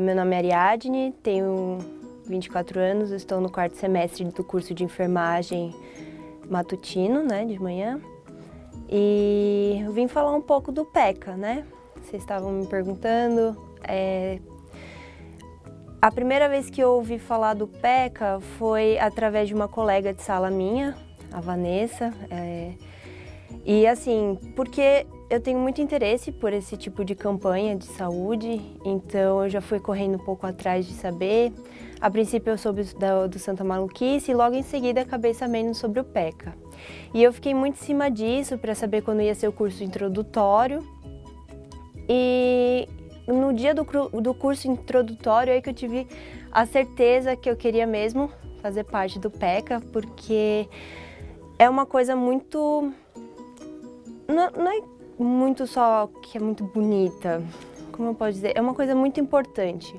Meu nome é Ariadne, tenho 24 anos, estou no 4º semestre do curso de enfermagem matutino, né, de manhã. E eu vim falar um pouco do PECA, né? Vocês estavam me perguntando. A primeira vez que eu ouvi falar do PECA foi através de uma colega de sala minha, a Vanessa. E assim, porque eu tenho muito interesse por esse tipo de campanha de saúde, então eu já fui correndo um pouco atrás de saber. A princípio eu soube do Santa Maluquice e logo em seguida acabei sabendo sobre o PECA. E eu fiquei muito em cima disso para saber quando ia ser o curso introdutório. E no dia do curso introdutório é que eu tive a certeza que eu queria mesmo fazer parte do PECA, porque é uma coisa muito... Não é muito só que é muito bonita, como eu posso dizer, é uma coisa muito importante,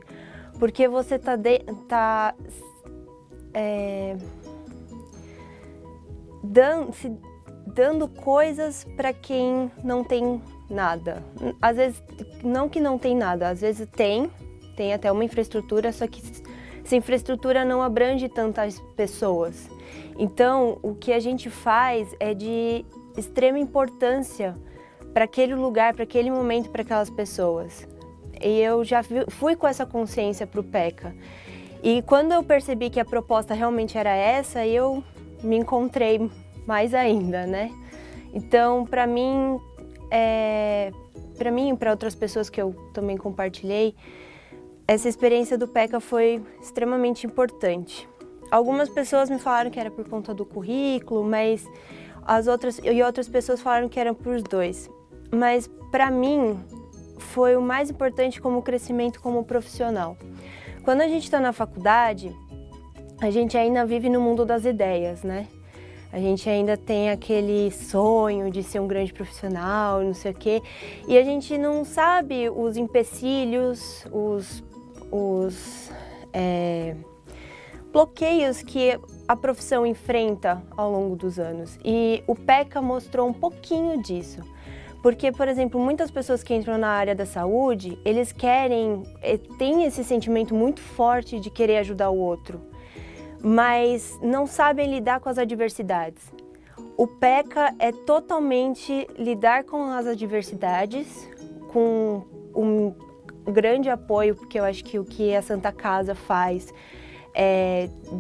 porque você dando coisas para quem não tem nada. Às vezes, não que não tem nada, às vezes tem até uma infraestrutura, só que essa infraestrutura não abrange tantas pessoas. Então, o que a gente faz é de extrema importância para aquele lugar, para aquele momento, para aquelas pessoas. E eu já fui com essa consciência para o PECA. E quando eu percebi que a proposta realmente era essa, eu me encontrei mais ainda, né? Então, para mim e para outras pessoas que eu também compartilhei, essa experiência do PECA foi extremamente importante. Algumas pessoas me falaram que era por conta do currículo, mas outras pessoas falaram que era por os dois. Mas para mim foi o mais importante como crescimento como profissional. Quando a gente está na faculdade, a gente ainda vive no mundo das ideias, né? A gente ainda tem aquele sonho de ser um grande profissional, não sei o quê, e a gente não sabe os empecilhos, os bloqueios que a profissão enfrenta ao longo dos anos. E o PECA mostrou um pouquinho disso. Porque, por exemplo, muitas pessoas que entram na área da saúde, eles têm esse sentimento muito forte de querer ajudar o outro, mas não sabem lidar com as adversidades. O PECA é totalmente lidar com as adversidades, com um grande apoio, porque eu acho que o que a Santa Casa faz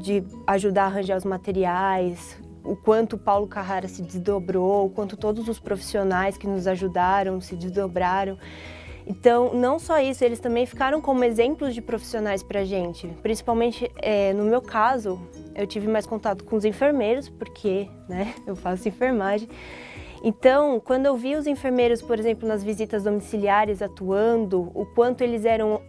de ajudar a arranjar os materiais, o quanto o Paulo Carrara se desdobrou, o quanto todos os profissionais que nos ajudaram se desdobraram. Então, não só isso, eles também ficaram como exemplos de profissionais pra gente. Principalmente, no meu caso, eu tive mais contato com os enfermeiros, porque, né, eu faço enfermagem. Então, quando eu vi os enfermeiros, por exemplo, nas visitas domiciliares atuando, o quanto eles eram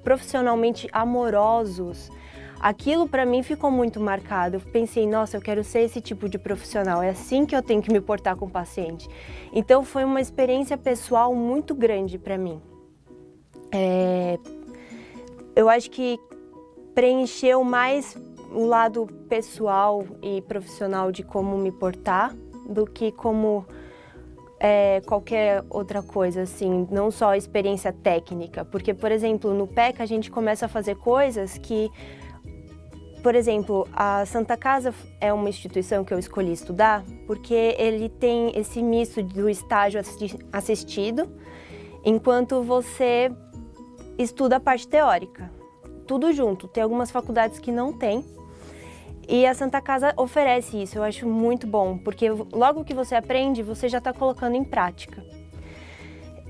profissionalmente amorosos, aquilo para mim ficou muito marcado. Eu pensei, nossa, eu quero ser esse tipo de profissional, é assim que eu tenho que me portar com o paciente. Então foi uma experiência pessoal muito grande para mim. Eu acho que preencheu mais o lado pessoal e profissional de como me portar do que como qualquer outra coisa, assim, não só a experiência técnica. Porque, por exemplo, no PECA a gente começa a fazer coisas que... Por exemplo, a Santa Casa é uma instituição que eu escolhi estudar porque ele tem esse misto do estágio assistido, enquanto você estuda a parte teórica. Tudo junto, tem algumas faculdades que não tem. E a Santa Casa oferece isso, eu acho muito bom, porque logo que você aprende, você já está colocando em prática.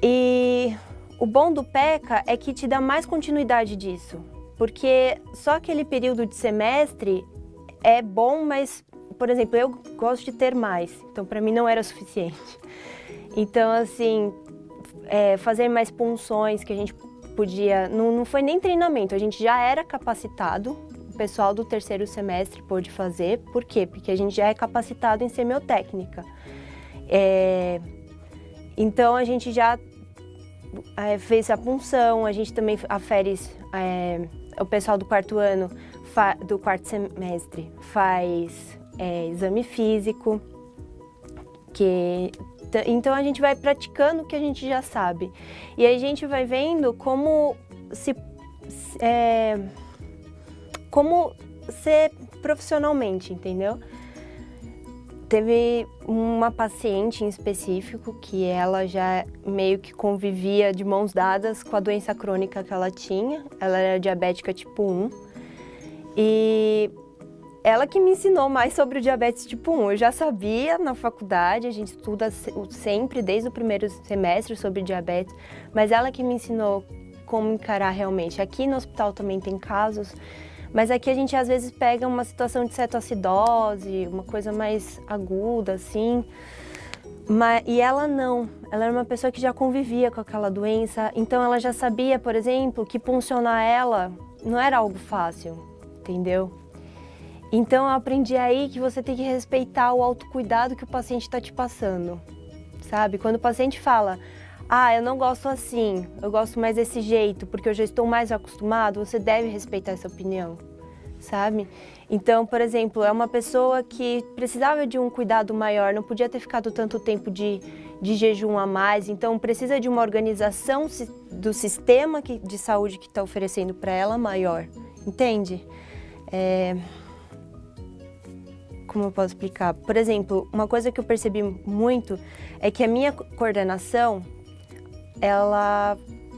E o bom do PECA é que te dá mais continuidade disso. Porque só aquele período de semestre é bom, mas, por exemplo, eu gosto de ter mais, então para mim não era suficiente. Então, assim, fazer mais punções que a gente podia... Não foi nem treinamento, a gente já era capacitado, o pessoal do 3º semestre pôde fazer. Por quê? Porque a gente já é capacitado em semiotécnica. Então, a gente já fez a punção, a gente também afere... O pessoal do 4º ano, do 4º semestre, faz exame físico, então a gente vai praticando o que a gente já sabe. E aí a gente vai vendo como se como ser profissionalmente, entendeu? Teve uma paciente em específico que ela já meio que convivia de mãos dadas com a doença crônica que ela tinha. Ela era diabética tipo 1 e ela que me ensinou mais sobre o diabetes tipo 1. Eu já sabia na faculdade, a gente estuda sempre, desde o primeiro semestre, sobre diabetes, mas ela que me ensinou como encarar realmente. Aqui no hospital também tem casos, mas aqui a gente às vezes pega uma situação de cetoacidose, uma coisa mais aguda, assim. E ela não, ela era uma pessoa que já convivia com aquela doença, então ela já sabia, por exemplo, que puncionar ela não era algo fácil, entendeu? Então eu aprendi aí que você tem que respeitar o autocuidado que o paciente está te passando, sabe? Quando o paciente fala, eu não gosto assim, eu gosto mais desse jeito, porque eu já estou mais acostumado, você deve respeitar essa opinião, sabe? Então, por exemplo, é uma pessoa que precisava de um cuidado maior, não podia ter ficado tanto tempo de jejum a mais, então precisa de uma organização do sistema de saúde que está oferecendo para ela maior, entende? Como eu posso explicar? Por exemplo, uma coisa que eu percebi muito é que a minha coordenação, ela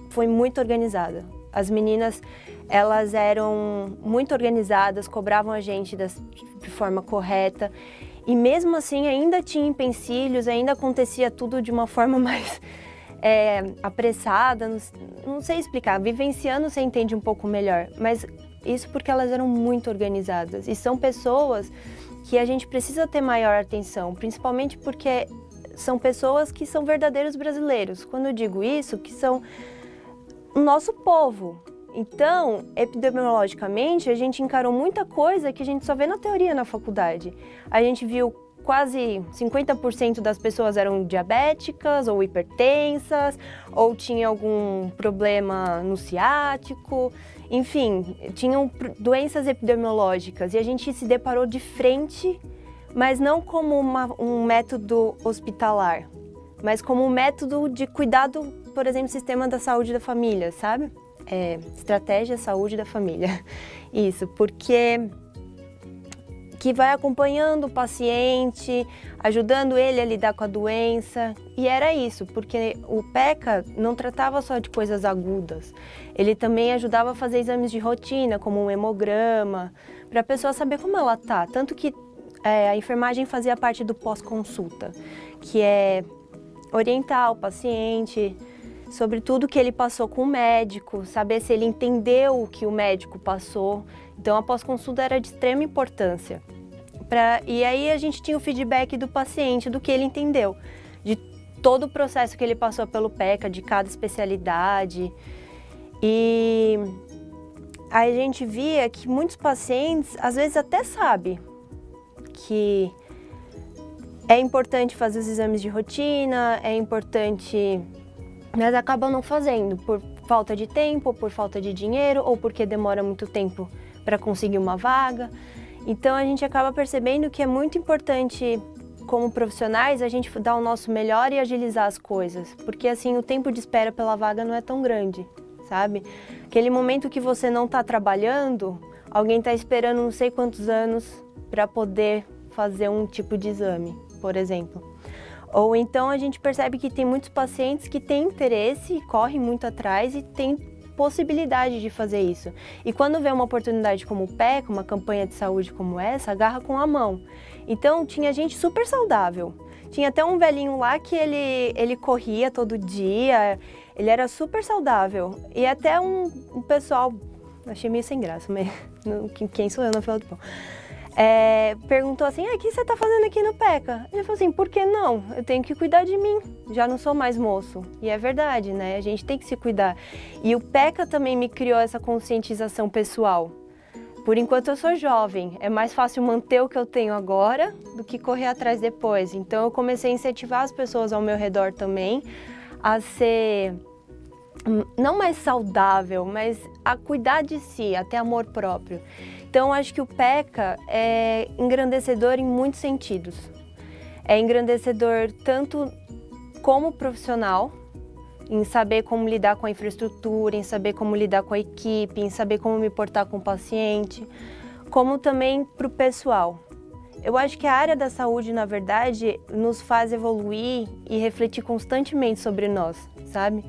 foi muito organizada. As meninas, elas eram muito organizadas, cobravam a gente de forma correta e mesmo assim ainda tinha empecilhos, ainda acontecia tudo de uma forma mais apressada, não sei explicar. Vivenciando você entende um pouco melhor, mas isso porque elas eram muito organizadas e são pessoas que a gente precisa ter maior atenção, principalmente porque são pessoas que são verdadeiros brasileiros. Quando eu digo isso, que são o nosso povo. Então, epidemiologicamente, a gente encarou muita coisa que a gente só vê na teoria na faculdade. A gente viu quase 50% das pessoas eram diabéticas ou hipertensas, ou tinha algum problema no ciático, enfim, tinham doenças epidemiológicas e a gente se deparou de frente, mas não como um método hospitalar, mas como um método de cuidado, por exemplo, sistema da saúde da família, sabe? Estratégia saúde da família. Isso, porque que vai acompanhando o paciente, ajudando ele a lidar com a doença. E era isso, porque o PECA não tratava só de coisas agudas. Ele também ajudava a fazer exames de rotina, como um hemograma, para a pessoa saber como ela tá. Tanto que a enfermagem fazia parte do pós-consulta, que é orientar o paciente sobre tudo que ele passou com o médico, saber se ele entendeu o que o médico passou. Então a pós-consulta era de extrema importância. E aí a gente tinha o feedback do paciente, do que ele entendeu, de todo o processo que ele passou pelo PECA, de cada especialidade. E aí a gente via que muitos pacientes, às vezes até sabem que é importante fazer os exames de rotina, é importante, mas acabam não fazendo por falta de tempo, por falta de dinheiro ou porque demora muito tempo para conseguir uma vaga. Então a gente acaba percebendo que é muito importante, como profissionais, a gente dar o nosso melhor e agilizar as coisas, porque assim o tempo de espera pela vaga não é tão grande, sabe? Aquele momento que você não está trabalhando, alguém está esperando não sei quantos anos para poder fazer um tipo de exame, por exemplo. Ou então a gente percebe que tem muitos pacientes que têm interesse, correm muito atrás e têm possibilidade de fazer isso. E quando vê uma oportunidade como o PECA, uma campanha de saúde como essa, agarra com a mão. Então tinha gente super saudável. Tinha até um velhinho lá que ele corria todo dia, ele era super saudável. E até um pessoal, achei meio sem graça, mas quem sou eu na fila do pão? Perguntou assim, o que você está fazendo aqui no PECA? Ele falou assim, por que não? Eu tenho que cuidar de mim, já não sou mais moço. E é verdade, né? A gente tem que se cuidar. E o PECA também me criou essa conscientização pessoal. Por enquanto eu sou jovem, é mais fácil manter o que eu tenho agora do que correr atrás depois. Então eu comecei a incentivar as pessoas ao meu redor também a ser, não mais saudável, mas a cuidar de si, a ter amor próprio. Então, acho que o PECA é engrandecedor em muitos sentidos. É engrandecedor tanto como profissional, em saber como lidar com a infraestrutura, em saber como lidar com a equipe, em saber como me portar com o paciente, como também para o pessoal. Eu acho que a área da saúde, na verdade, nos faz evoluir e refletir constantemente sobre nós, sabe?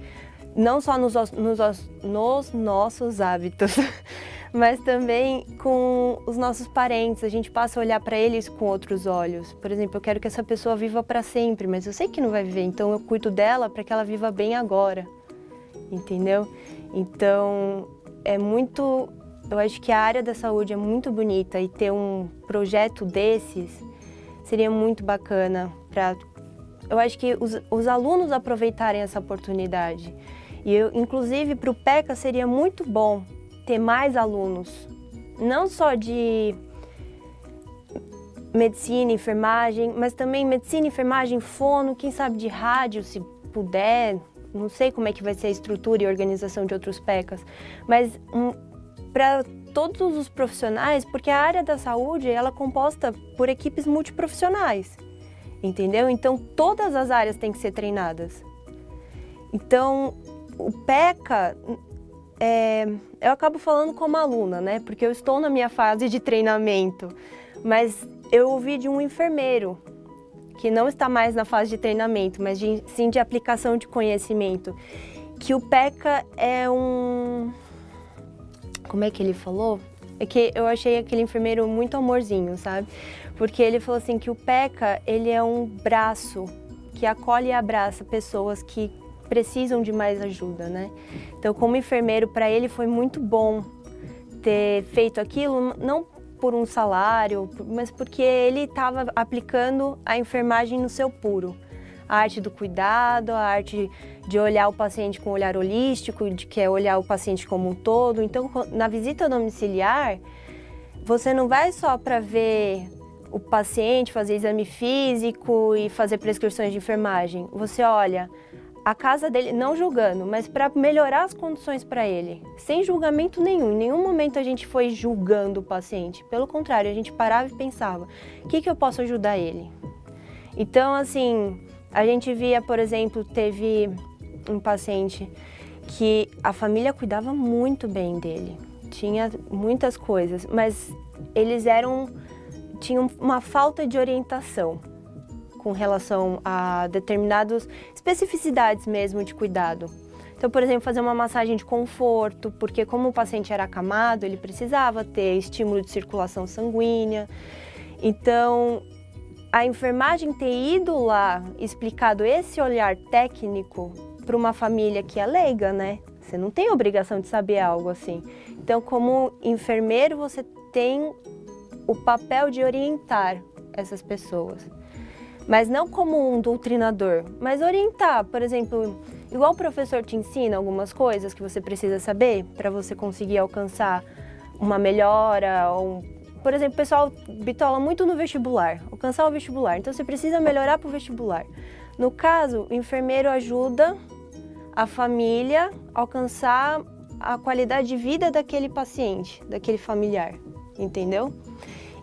Não só nos nossos hábitos, mas também com os nossos parentes. A gente passa a olhar para eles com outros olhos. Por exemplo, eu quero que essa pessoa viva para sempre, mas eu sei que não vai viver, então eu cuido dela para que ela viva bem agora, entendeu? Então, eu acho que a área da saúde é muito bonita e ter um projeto desses seria muito bacana para, eu acho que os alunos aproveitarem essa oportunidade. E inclusive, para o PECA seria muito bom ter mais alunos, não só de medicina, enfermagem, mas também medicina, enfermagem, fono, quem sabe de rádio, se puder. Não sei como é que vai ser a estrutura e organização de outros PECAs, mas para todos os profissionais, porque a área da saúde ela é composta por equipes multiprofissionais, entendeu? Então, todas as áreas têm que ser treinadas. Então, o PECA, eu acabo falando como aluna, né? Porque eu estou na minha fase de treinamento, mas eu ouvi de um enfermeiro, que não está mais na fase de treinamento, mas sim de aplicação de conhecimento, que o PECA é Como é que ele falou? É que eu achei aquele enfermeiro muito amorzinho, sabe? Porque ele falou assim que o PECA, ele é um braço que acolhe e abraça pessoas que precisam de mais ajuda, né? Então, como enfermeiro, para ele foi muito bom ter feito aquilo, não por um salário, mas porque ele estava aplicando a enfermagem no seu puro. A arte do cuidado, a arte de olhar o paciente com um olhar holístico, de que é olhar o paciente como um todo. Então, na visita domiciliar, você não vai só para ver o paciente, fazer exame físico e fazer prescrições de enfermagem. Você olha a casa dele, não julgando, mas para melhorar as condições para ele, sem julgamento nenhum. Em nenhum momento a gente foi julgando o paciente. Pelo contrário, a gente parava e pensava, o que eu posso ajudar ele? Então, assim, a gente via, por exemplo, teve um paciente que a família cuidava muito bem dele. Tinha muitas coisas, mas eles tinham uma falta de orientação com relação a determinadas especificidades mesmo de cuidado. Então, por exemplo, fazer uma massagem de conforto, porque como o paciente era acamado, ele precisava ter estímulo de circulação sanguínea. Então, a enfermagem ter ido lá, explicado esse olhar técnico para uma família que é leiga, né? Você não tem obrigação de saber algo assim. Então, como enfermeiro, você tem o papel de orientar essas pessoas. Mas não como um doutrinador, mas orientar. Por exemplo, igual o professor te ensina algumas coisas que você precisa saber para você conseguir alcançar uma melhora. Por exemplo, o pessoal bitola muito no vestibular, alcançar o vestibular. Então, você precisa melhorar para o vestibular. No caso, o enfermeiro ajuda a família a alcançar a qualidade de vida daquele paciente, daquele familiar, entendeu?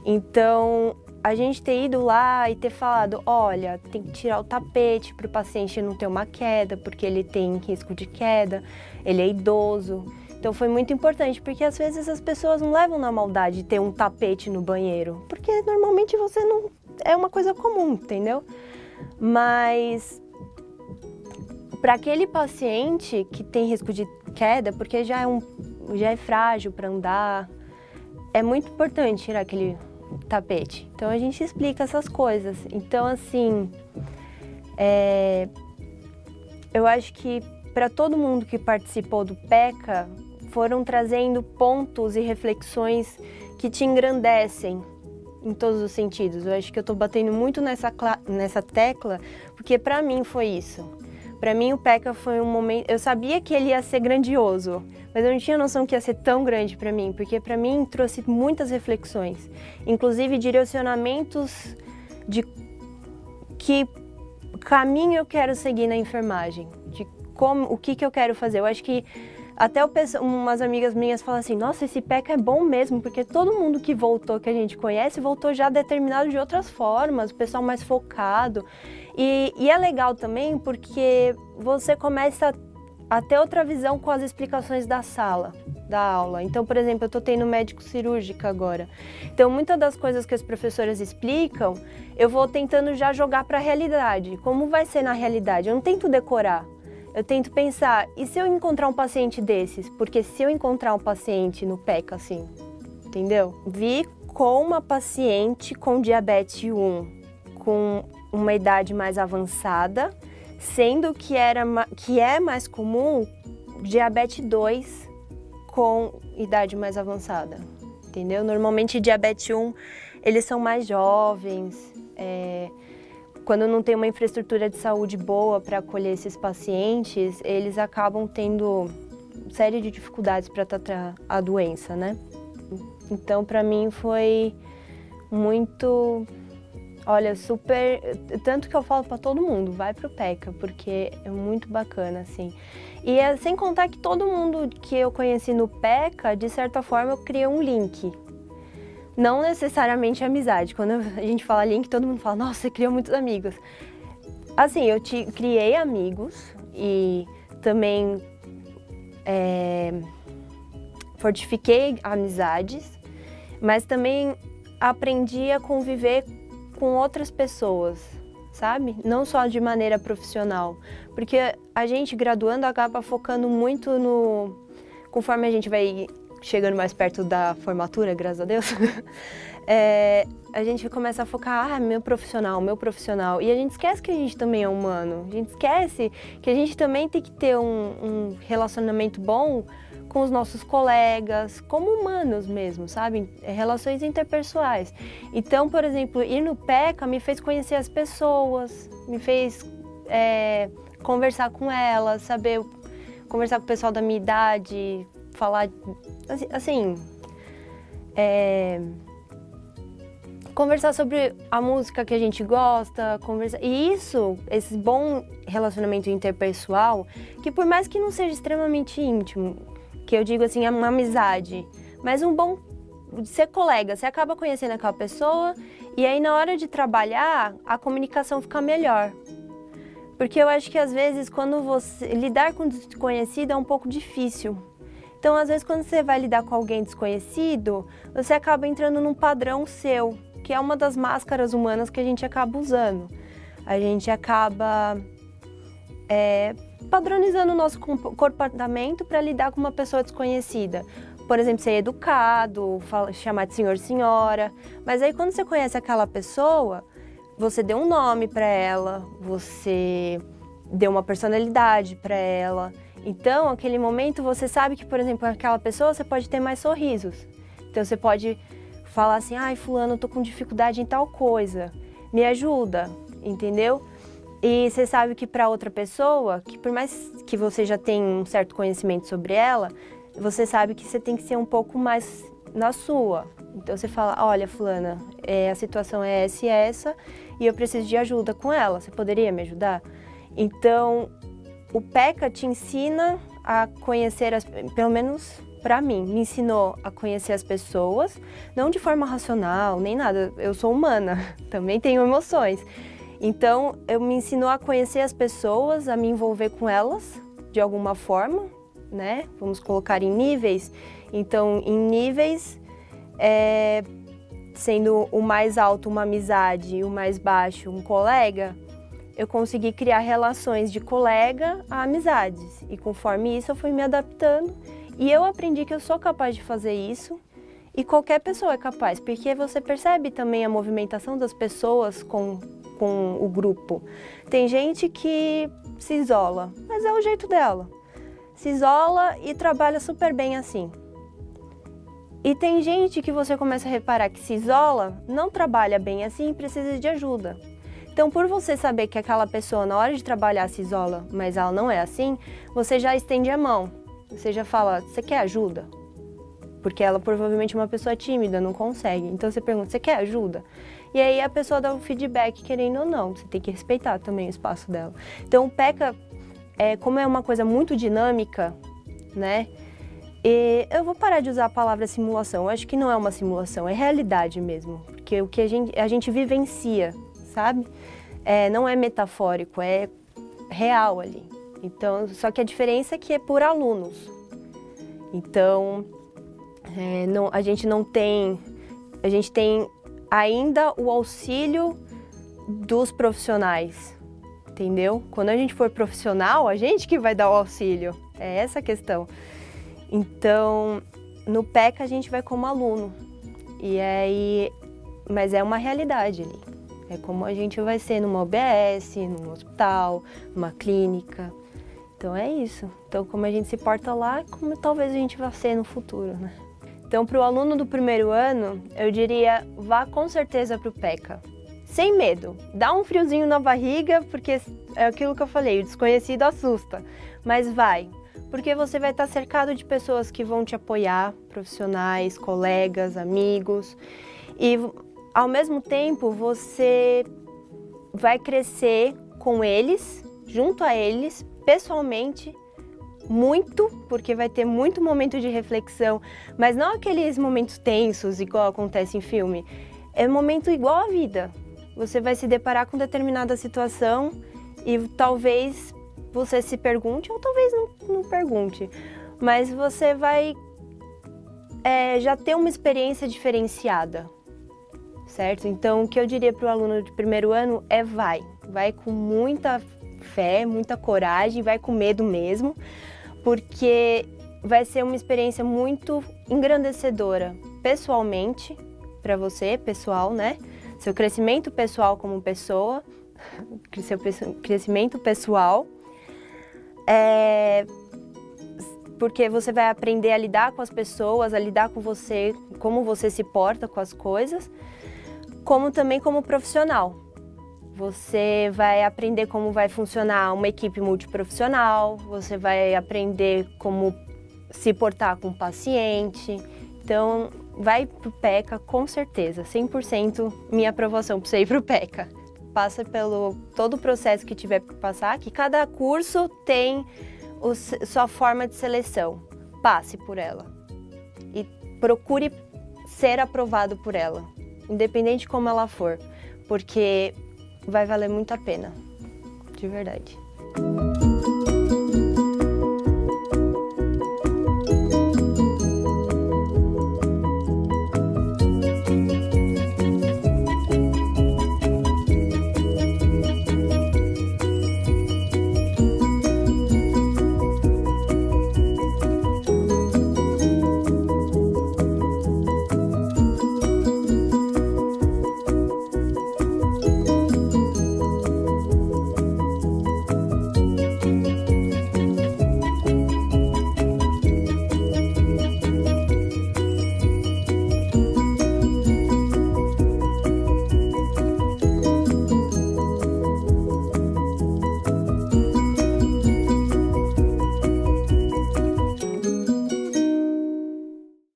Então, a gente ter ido lá e ter falado, olha, tem que tirar o tapete para o paciente não ter uma queda, porque ele tem risco de queda, ele é idoso. Então foi muito importante, porque às vezes as pessoas não levam na maldade de ter um tapete no banheiro, porque normalmente você não... é uma coisa comum, entendeu? Mas para aquele paciente que tem risco de queda, porque já é frágil para andar, é muito importante tirar aquele tapete. Então a gente explica essas coisas. Então, assim, eu acho que para todo mundo que participou do PECA, foram trazendo pontos e reflexões que te engrandecem em todos os sentidos. Eu acho que eu estou batendo muito nessa tecla, porque para mim foi isso. Para mim o PECA foi um momento... Eu sabia que ele ia ser grandioso, mas eu não tinha noção que ia ser tão grande para mim, porque para mim trouxe muitas reflexões, inclusive direcionamentos de que caminho eu quero seguir na enfermagem, de o que eu quero fazer. Eu acho que até umas amigas minhas falam assim, nossa, esse PECA é bom mesmo, porque todo mundo que voltou, que a gente conhece, voltou já determinado de outras formas, o pessoal mais focado. E é legal também porque você começa a a ter outra visão com as explicações da sala, da aula. Então, por exemplo, eu estou tendo médico cirúrgica agora. Então, muitas das coisas que as professoras explicam, eu vou tentando já jogar para a realidade. Como vai ser na realidade? Eu não tento decorar. Eu tento pensar, e se eu encontrar um paciente desses? Porque se eu encontrar um paciente no PECA, assim, entendeu? Vi com uma paciente com diabetes 1, com uma idade mais avançada, sendo que é mais comum diabetes 2 com idade mais avançada, entendeu? Normalmente diabetes 1, eles são mais jovens, quando não tem uma infraestrutura de saúde boa para acolher esses pacientes, eles acabam tendo série de dificuldades para tratar a doença, né? Então, para mim foi muito, olha, super, tanto que eu falo para todo mundo, vai pro PECA, porque é muito bacana, assim. E sem contar que todo mundo que eu conheci no PECA, de certa forma, eu criei um link. Não necessariamente amizade. Quando a gente fala link, todo mundo fala, nossa, você criou muitos amigos. Assim, eu criei amigos e também fortifiquei amizades, mas também aprendi a conviver com outras pessoas, sabe? Não só de maneira profissional. Porque a gente, graduando, acaba focando muito conforme a gente vai chegando mais perto da formatura, graças a Deus, a gente começa a focar, meu profissional. E a gente esquece que a gente também é humano. A gente esquece que a gente também tem que ter um relacionamento bom com os nossos colegas, como humanos mesmo, sabe? Relações interpessoais. Então, por exemplo, ir no PECA me fez conhecer as pessoas, me fez conversar com elas, saber conversar com o pessoal da minha idade, falar, assim, conversar sobre a música que a gente gosta, e esse bom relacionamento interpessoal, que por mais que não seja extremamente íntimo, que eu digo assim, é uma amizade, mas um bom ser colega, você acaba conhecendo aquela pessoa e aí na hora de trabalhar, a comunicação fica melhor. Porque eu acho que às vezes quando você lidar com desconhecido é um pouco difícil. Então, às vezes, quando você vai lidar com alguém desconhecido, você acaba entrando num padrão seu, que é uma das máscaras humanas que a gente acaba usando. A gente acaba padronizando o nosso comportamento para lidar com uma pessoa desconhecida. Por exemplo, ser educado, chamar de senhor, senhora. Mas aí, quando você conhece aquela pessoa, você deu um nome para ela, você deu uma personalidade para ela. Então, naquele momento, você sabe que, por exemplo, aquela pessoa, você pode ter mais sorrisos. Então, você pode falar assim, ai, fulano, eu tô com dificuldade em tal coisa, me ajuda, entendeu? E você sabe que para outra pessoa, que por mais que você já tenha um certo conhecimento sobre ela, você sabe que você tem que ser um pouco mais na sua. Então, você fala, olha, fulana, a situação é essa e essa, e eu preciso de ajuda com ela, você poderia me ajudar? Então, o PECA te ensina a conhecer, pelo menos para mim, me ensinou a conhecer as pessoas, não de forma racional, nem nada, eu sou humana, também tenho emoções. Então, me ensinou a conhecer as pessoas, a me envolver com elas de alguma forma, né? Vamos colocar em níveis. Então, em níveis, sendo o mais alto uma amizade e o mais baixo um colega, eu consegui criar relações de colega a amizades. E conforme isso, eu fui me adaptando. E eu aprendi que eu sou capaz de fazer isso. E qualquer pessoa é capaz, porque você percebe também a movimentação das pessoas com o grupo. Tem gente que se isola, mas é o jeito dela. Se isola e trabalha super bem assim. E tem gente que você começa a reparar que se isola, não trabalha bem assim e precisa de ajuda. Então, por você saber que aquela pessoa, na hora de trabalhar, se isola, mas ela não é assim, você já estende a mão. Você já fala, você quer ajuda? Porque ela provavelmente é uma pessoa tímida, não consegue. Então, você pergunta, você quer ajuda? E aí a pessoa dá um feedback, querendo ou não. Você tem que respeitar também o espaço dela. Então, o PECA, como é uma coisa muito dinâmica, né? E eu vou parar de usar a palavra simulação. Eu acho que não é uma simulação, é realidade mesmo. Porque o que a gente vivencia, sabe? Não é metafórico, é real ali. Então, só que a diferença é que é por alunos. Então, a gente tem ainda o auxílio dos profissionais, entendeu? Quando a gente for profissional, a gente que vai dar o auxílio, é essa a questão. Então, no PEC a gente vai como aluno, mas é uma realidade ali. É como a gente vai ser numa UBS, num hospital, numa clínica. Então é isso. Então, como a gente se porta lá, como talvez a gente vá ser no futuro, né? Então, para o aluno do primeiro ano, eu diria, vá com certeza para o PECA. Sem medo. Dá um friozinho na barriga, porque é aquilo que eu falei, o desconhecido assusta. Mas vai, porque você vai estar cercado de pessoas que vão te apoiar, profissionais, colegas, amigos. E, ao mesmo tempo, você vai crescer com eles, junto a eles, pessoalmente, muito, porque vai ter muito momento de reflexão, mas não aqueles momentos tensos, igual acontece em filme. É momento igual à vida. Você vai se deparar com determinada situação e talvez você se pergunte, ou talvez não pergunte, mas você vai já ter uma experiência diferenciada, certo? Então, o que eu diria para o aluno de primeiro ano é vai com muita fé, muita coragem, vai com medo mesmo, porque vai ser uma experiência muito engrandecedora pessoalmente, para você, pessoal, né? Seu crescimento pessoal como pessoa, seu crescimento pessoal, porque você vai aprender a lidar com as pessoas, a lidar com você, como você se porta com as coisas, como também como profissional. Você vai aprender como vai funcionar uma equipe multiprofissional, você vai aprender como se portar com o paciente. Então, vai pro PECA com certeza, 100% minha aprovação para você ir pro PECA. Passa pelo todo o processo que tiver que passar, que cada curso tem sua forma de seleção. Passe por ela e procure ser aprovado por ela, independente de como ela for, porque vai valer muito a pena, de verdade.